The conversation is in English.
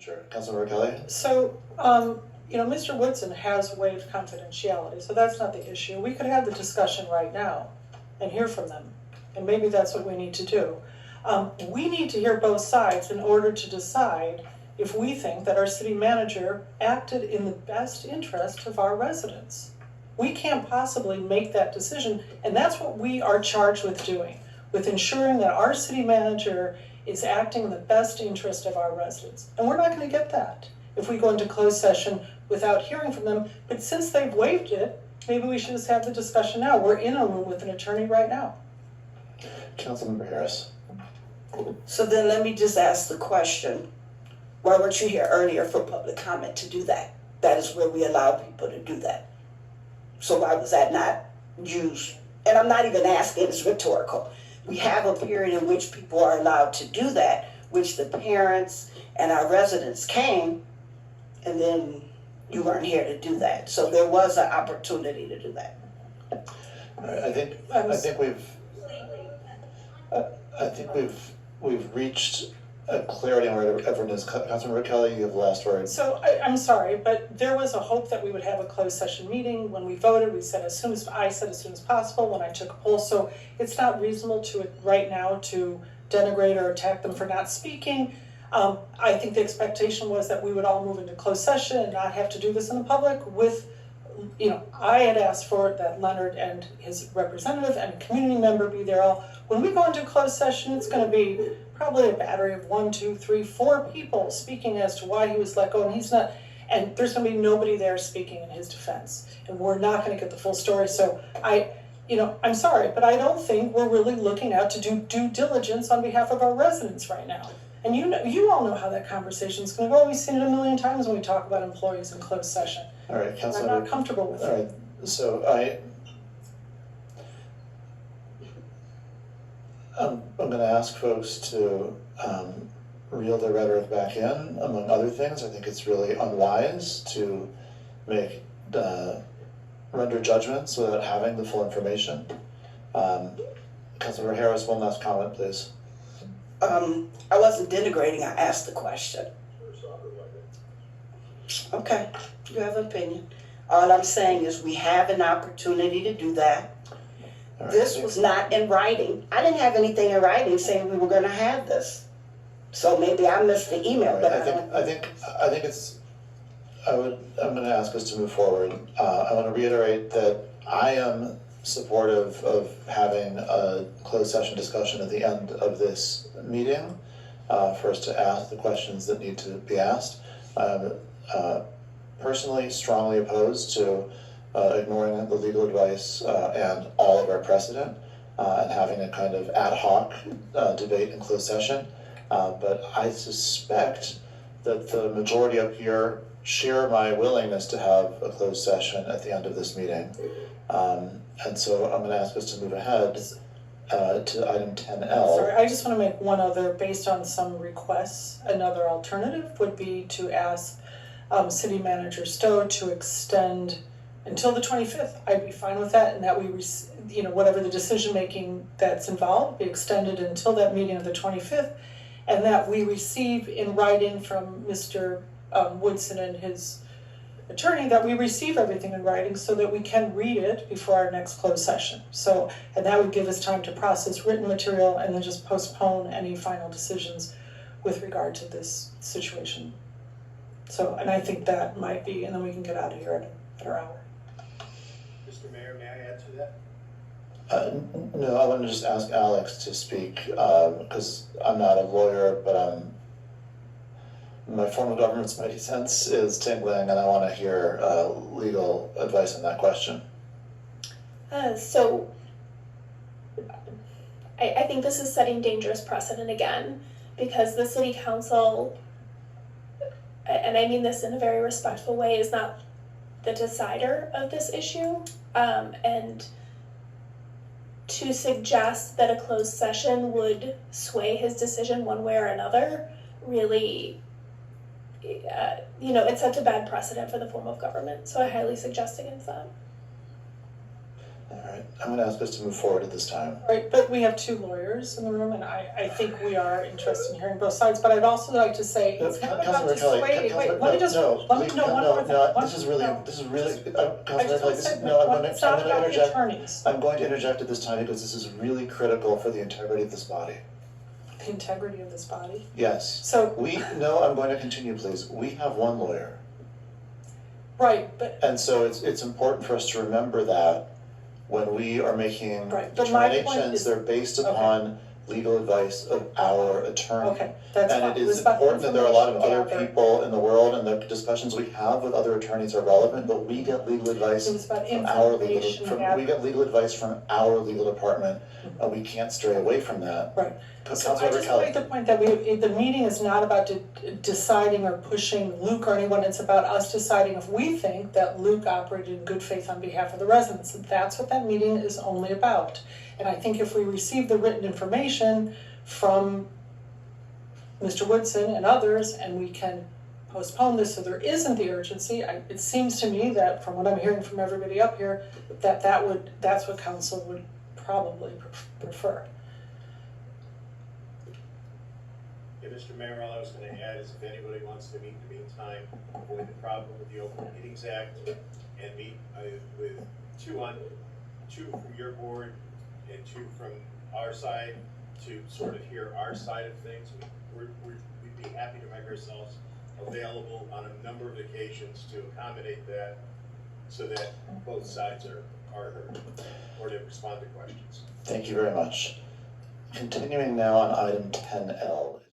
Sure. Councilmember Kelly? So, Mr. Woodson has waived confidentiality, so that's not the issue. We could have the discussion right now and hear from them, and maybe that's what we need to do. We need to hear both sides in order to decide if we think that our city manager acted in the best interest of our residents. We can't possibly make that decision, and that's what we are charged with doing, with ensuring that our city manager is acting in the best interest of our residents. And we're not going to get that if we go into closed session without hearing from them. But since they've waived it, maybe we should just have the discussion now. We're in a room with an attorney right now. Councilmember Harris? So then let me just ask the question. Why weren't you here earlier for public comment to do that? That is where we allow people to do that. So why was that not used? And I'm not even asking, it's rhetorical. We have a period in which people are allowed to do that, which the parents and our residents came, and then you weren't here to do that. So there was an opportunity to do that. All right, I think we've reached a clarity on where everyone is. Councilmember Kelly, you have the last word. So I'm sorry, but there was a hope that we would have a closed session meeting. When we voted, I said as soon as possible when I took a poll. So it's not reasonable to right now to denigrate or attack them for not speaking. I think the expectation was that we would all move into closed session and not have to do this in the public with, I had asked for that Leonard and his representative and a community member be there all. When we go into closed session, it's going to be probably a battery of 1, 2, 3, 4 people speaking as to why he was let go, and he's not, and there's going to be nobody there speaking in his defense, and we're not going to get the full story. So I'm sorry, but I don't think we're really looking out to do due diligence on behalf of our residents right now. And you all know how that conversation is going to go. We've seen it a million times when we talk about employees in closed session. All right, Councilmember. I'm not comfortable with it. All right, so I'm going to ask folks to reel their rhetoric back in, among other things. I think it's really unwise to render judgments without having the full information. Councilmember Harris, one last comment, please. I wasn't denigrating, I asked the question. Okay, you have an opinion. All I'm saying is we have an opportunity to do that. Right, this was not in writing. I didn't have anything in writing saying we were going to have this. So maybe I missed the email. Right, but I'm going to ask us to move forward. I want to reiterate that I am supportive of having a closed session discussion at the end of this meeting for us to ask the questions that need to be asked. I'm personally strongly opposed to ignoring the legal advice and all of our precedent and having a kind of ad hoc debate in closed session. But I suspect that the majority up here share my willingness to have a closed session at the end of this meeting. And so I'm going to ask us to move ahead to item 10L. Sorry, I just want to make one other, based on some requests, another alternative would be to ask City Manager Stowe to extend until the 25th. I'd be fine with that, and that we, whatever the decision making that's involved, be extended until that meeting of the 25th, and that we receive in writing from Mr. Woodson and his attorney, that we receive everything in writing so that we can read it before our next closed session. So, and that would give us time to process written material and then just postpone any final decisions with regard to this situation. So, and I think that might be, and then we can get out of here at our hour. Mr. Mayor, may I add to that? No, I want to just ask Alex to speak because I'm not a lawyer, but my form of government's mighty sense is tingling, and I want to hear legal advice on that question. So I think this is setting dangerous precedent again, because the city council, and I mean this in a very respectful way, is not the decider of this issue. And to suggest that a closed session would sway his decision one way or another really, it sets a bad precedent for the form of government. So I highly suggest against that. All right, I'm gonna ask us to move forward at this time. Right, but we have two lawyers in the room, and I think we are interested in hearing both sides, but I'd also like to say, it's not about Councilmember Kelly, dissuading, wait, let me just, no, let me, please, no, one more thing. this is really, No. Councilmember I just Kelly, want to say, it's not about the interject. attorneys, I'm going to interject at this time because this is really critical for the integrity of this body. the integrity of this body. Yes, So, I'm going to continue, please. We have one lawyer. right, but, And so it's important for us to remember that when we are making Right, but my point determinations, is- they're based upon legal advice of our attorney. okay, that's fine. And it is It's about important that there are a lot of information other gathered. people in the world and the discussions we have with other attorneys are relevant, but we get legal advice It was about from our information we gathered. get legal advice from our legal department, and we can't stray away from that. Right. So I Councilmember just Kelly. make the point that the meeting is not about deciding or pushing Luke or anyone, it's about us deciding if we think that Luke operated in good faith on behalf of the residents. And that's what that meeting is only about. And I think if we receive the written information from Mr. Woodson and others, and we can postpone this so there isn't the urgency, it seems to me that from what I'm hearing from everybody up here, that's what council would probably prefer. Yeah, Mr. Mayor, all I was gonna add is if anybody wants to meet in the meantime, avoid the problem with the Open Meetings Act and meet with two from your board and two from our side to sort of hear our side of things, we'd be happy to make ourselves available on a number of occasions to accommodate that so that both sides are heard or to respond to questions. Thank you very much. Continuing now on item 10L.